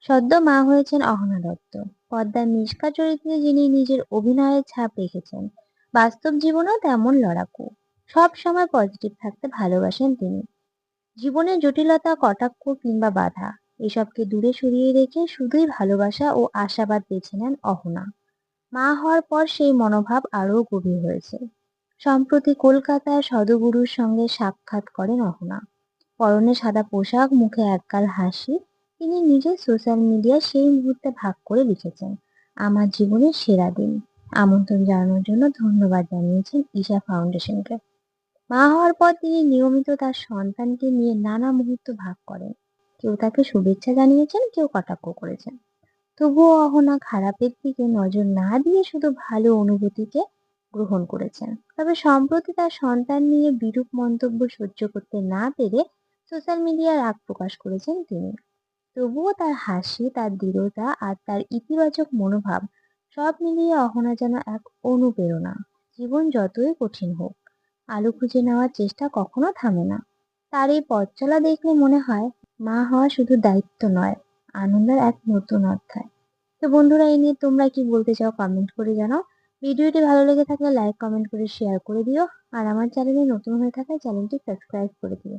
সদ্য মা হয়েছেন অহনা দত্ত। পদ্মার মিশকা চরিত্রে যিনি নিজের অভিনয়ের ছাপ রেখেছেন, বাস্তব জীবনেও তেমন লড়াকু। সব সময় পজিটিভ থাকতে ভালোবাসেন তিনি। জীবনের জটিলতা, কটাক্ষ কিংবা বাধা এসবকে দূরে সরিয়ে রেখে শুধুই ভালোবাসা ও আশাবাদ বেছে নেন অহনা। মা হওয়ার পর সেই মনোভাব আরো গভীর হয়েছে। সম্প্রতি কলকাতায় সদগুরুর সঙ্গে সাক্ষাৎ করেন অহনা। পরনে সাদা পোশাক, মুখে একগাল হাসি। তিনি নিজে সোশ্যাল মিডিয়ায় সেই মুহূর্তে ভাগ করে লিখেছেন, আমার জীবনের সেরা দিন। আমন্ত্রণ জানানোর জন্য ধন্যবাদ জানিয়েছেন ঈশা ফাউন্ডেশনকে। মা হওয়ার পর তিনি নিয়মিত তার সন্তানকে নিয়ে নানা মুহূর্ত ভাগ করেন। কেউ তাকে শুভেচ্ছা জানিয়েছেন, কেউ কটাক্ষ করেছেন। তবুও অহনা খারাপের দিকে নজর না দিয়ে শুধু ভালো অনুভূতিকে গ্রহণ করেছেন। তবে সম্প্রতি তার সন্তান নিয়ে বিরূপ মন্তব্য সহ্য করতে না পেরে সোশ্যাল মিডিয়ায় রাগ প্রকাশ করেছেন তিনি। তবুও তার হাসি, তার দৃঢ়তা আর তার ইতিবাচক মনোভাব সব মিলিয়ে অহনা যেন এক অনুপ্রেরণা। জীবন যতই কঠিন হোক, আলো খুঁজে নেওয়ার চেষ্টা কখনো থামে না। তার এই পথ চলা দেখলে মনে হয় মা হওয়া শুধু দায়িত্ব নয়, আনন্দের এক নতুন অধ্যায়। তো বন্ধুরা, এই নিয়ে তোমরা কি বলতে চাও কমেন্ট করে জানাও। ভিডিওটি ভালো লেগে থাকলে লাইক, কমেন্ট করে শেয়ার করে দিও। আর আমার চ্যানেলে নতুন হয়ে থাকলে চ্যানেলটি সাবস্ক্রাইব করে দিও।